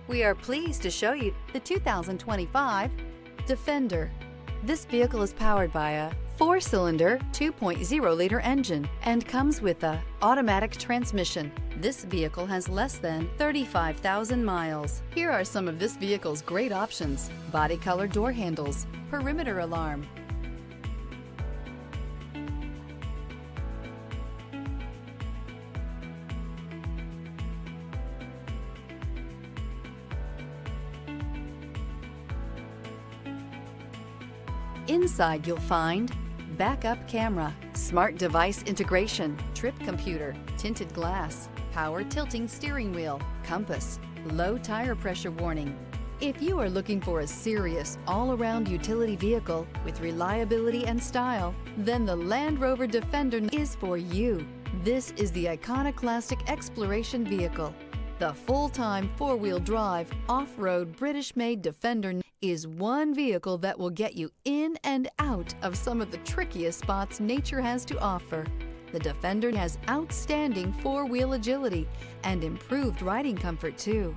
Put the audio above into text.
We are pleased to show you the 2025 Defender. This vehicle is powered by a 4-cylinder, 2.0-liter engine and comes with a automatic transmission. This vehicle has less than 35,000 miles. Here are some of this vehicle's great options: body color door handles, perimeter alarm, inside you'll find backup camera, smart device integration, trip computer, tinted glass, power tilting steering wheel, compass, low tire pressure warning. If you are looking for a serious all-around utility vehicle with reliability and style, then the Land Rover Defender is for you. This is the iconoclastic exploration vehicle. The full-time four-wheel drive, off-road British-made Defender is one vehicle that will get you in and out of some of the trickiest spots nature has to offer. The Defender has outstanding four-wheel agility and improved riding comfort too.